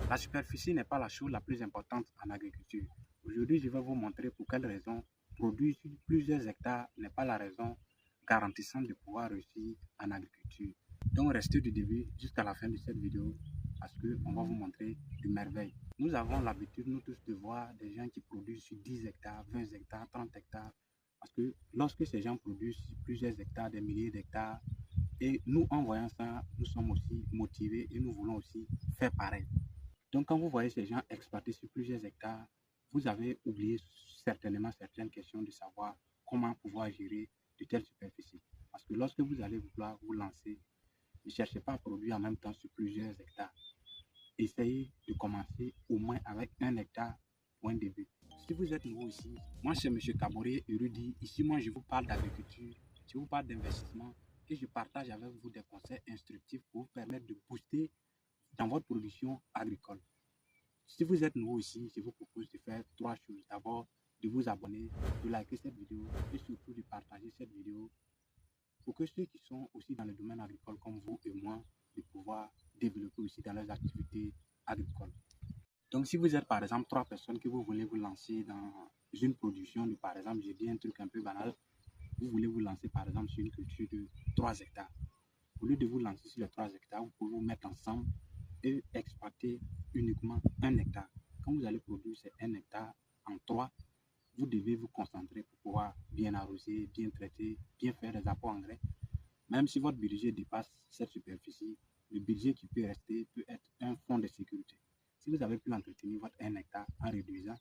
La superficie n'est pas la chose la plus importante en agriculture. Aujourd'hui, je vais vous montrer pour quelles raisons produire sur plusieurs hectares n'est pas la raison garantissante de pouvoir réussir en agriculture. Donc, restez du début jusqu'à la fin de cette vidéo parce qu'on va vous montrer de merveilles. Nous avons l'habitude, nous tous, de voir des gens qui produisent sur 10 hectares, 20 hectares, 30 hectares. Parce que lorsque ces gens produisent sur plusieurs hectares, des milliers d'hectares, et nous, en voyant ça, nous sommes aussi motivés et nous voulons aussi faire pareil. Donc, quand vous voyez ces gens exploiter sur plusieurs hectares, vous avez oublié certainement certaines questions de savoir comment pouvoir gérer de telles superficies. Parce que lorsque vous allez vouloir vous lancer, ne cherchez pas à produire en même temps sur plusieurs hectares. Essayez de commencer au moins avec 1 hectare pour un début. Si vous êtes nouveau ici, moi c'est M. Kaboré Érudit. Ici, moi je vous parle d'agriculture, je vous parle d'investissement et je partage avec vous des conseils instructifs pour vous permettre de booster dans votre production agricole. Si vous êtes nouveau ici, je vous propose de faire 3 choses. D'abord, de vous abonner, de liker cette vidéo et surtout de partager cette vidéo pour que ceux qui sont aussi dans le domaine agricole comme vous et moi, de pouvoir développer aussi dans leurs activités agricoles. Donc, si vous êtes par exemple 3 personnes que vous voulez vous lancer dans une production de, par exemple, j'ai dit un truc un peu banal, vous voulez vous lancer par exemple sur une culture de 3 hectares. Au lieu de vous lancer sur les 3 hectares, vous pouvez vous mettre ensemble et exploiter uniquement 1 hectare. Quand vous allez produire ces 1 hectare en 3, vous devez vous concentrer pour pouvoir bien arroser, bien traiter, bien faire les apports engrais. Même si votre budget dépasse cette superficie, le budget qui peut rester peut être un fonds de sécurité. Si vous avez pu entretenir votre 1 hectare en réduisant,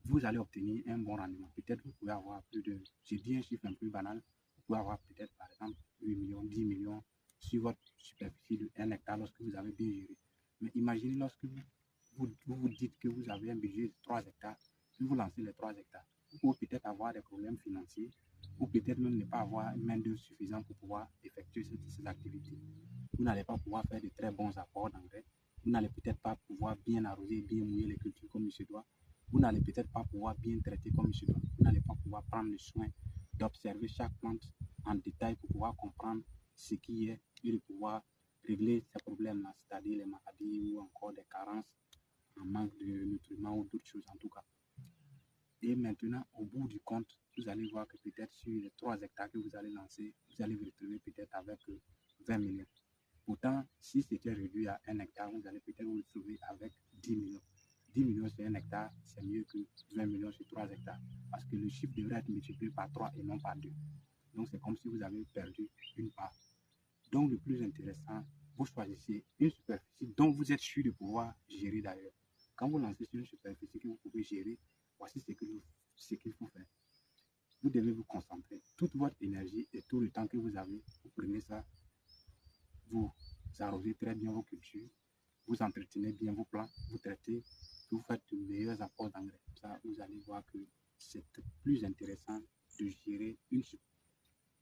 vous allez obtenir un bon rendement. Peut-être vous pouvez avoir plus de, j'ai dit un chiffre un peu banal, vous pouvez avoir peut-être par exemple 8 millions, 10 millions sur votre superficie de 1 hectare lorsque vous avez bien géré. Mais imaginez lorsque vous dites que vous avez un budget de 3 hectares, si vous lancez les 3 hectares, vous pouvez peut-être avoir des problèmes financiers ou peut-être même ne pas avoir une main-d'œuvre suffisante pour pouvoir effectuer ces activités. Vous n'allez pas pouvoir faire de très bons apports d'engrais. Vous n'allez peut-être pas pouvoir bien arroser, bien mouiller les cultures comme il se doit. Vous n'allez peut-être pas pouvoir bien traiter comme il se doit. Vous n'allez pas pouvoir prendre le soin d'observer chaque plante en détail pour pouvoir comprendre ce qui est et de pouvoir régler ces problèmes-là, c'est-à-dire les maladies ou encore des carences en manque de nutriments ou d'autres choses en tout cas. Et maintenant, au bout du compte, vous allez voir que peut-être sur les 3 hectares que vous allez lancer, vous allez vous retrouver peut-être avec 20 millions. Pourtant, si c'était réduit à 1 hectare, vous allez peut-être vous retrouver avec 10 millions. 10 millions sur 1 hectare, c'est mieux que 20 millions sur 3 hectares. Parce que le chiffre devrait être multiplié par 3 et non par 2. Donc, c'est comme si vous avez perdu une part. Donc, le plus intéressant, vous choisissez une superficie dont vous êtes sûr de pouvoir gérer d'ailleurs. Quand vous lancez sur une superficie que vous pouvez gérer, voici ce qu'il faut faire. Vous devez vous concentrer. Toute votre énergie et tout le temps que vous avez, vous prenez ça, vous arrosez très bien vos cultures, vous entretenez bien vos plants, vous traitez, vous faites de meilleurs apports d'engrais. Ça, vous allez voir que c'est plus intéressant de gérer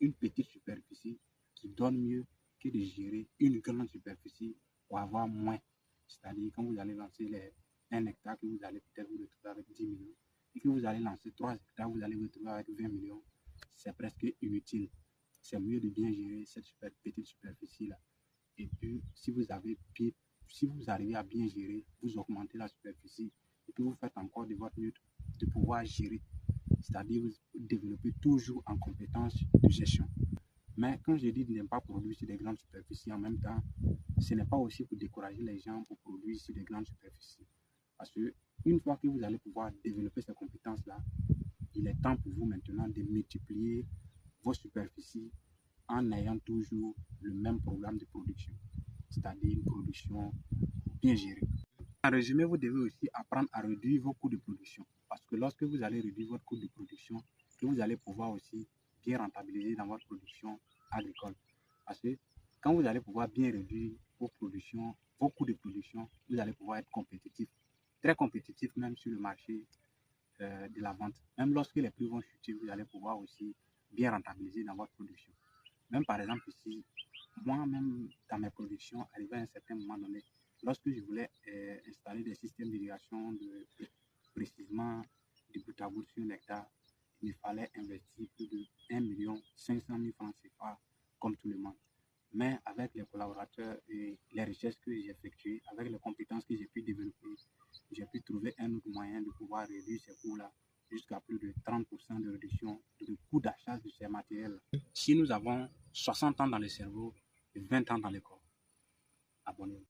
une petite superficie qui donne mieux que de gérer une grande superficie pour avoir moins. C'est-à-dire quand vous allez lancer les 1 hectare, que vous allez peut-être vous retrouver avec 10 millions, et que vous allez lancer 3 hectares, vous allez vous retrouver avec 20 millions, c'est presque inutile. C'est mieux de bien gérer cette petite superficie-là. Et puis, si vous arrivez à bien gérer, vous augmentez la superficie et puis vous faites encore de votre mieux de pouvoir gérer. C'est-à-dire vous développez toujours en compétence de gestion. Mais quand je dis de ne pas produire sur des grandes superficies en même temps, ce n'est pas aussi pour décourager les gens pour produire sur des grandes superficies. Parce que une fois que vous allez pouvoir développer ces compétences-là, il est temps pour vous maintenant de multiplier vos superficies en ayant toujours le même programme de production, c'est-à-dire une production bien gérée. En résumé, vous devez aussi apprendre à réduire vos coûts de production. Parce que lorsque vous allez réduire votre coût de production, vous allez pouvoir aussi bien rentabiliser dans votre production agricole. Parce que quand vous allez pouvoir bien réduire vos productions, vos coûts de production, vous allez pouvoir être compétitif, très compétitif même sur le marché de la vente. Même lorsque les prix vont chuter, vous allez pouvoir aussi bien rentabiliser dans votre production. Même par exemple ici, moi-même dans mes productions, arrivé à un certain moment donné, lorsque je voulais installer des systèmes d'irrigation précisément de bout à bout sur 1 hectare, il me fallait investir plus de 1 500 000 francs CFA comme tout le monde. Mais avec les collaborateurs et les recherches que j'ai effectuées, avec les compétences que j'ai pu moyen de pouvoir réduire ces coûts-là jusqu'à plus de 30% de réduction du coût d'achat de ces matériels. Si nous avons 60 ans dans le cerveau et 20 ans dans le corps, abonnez-vous.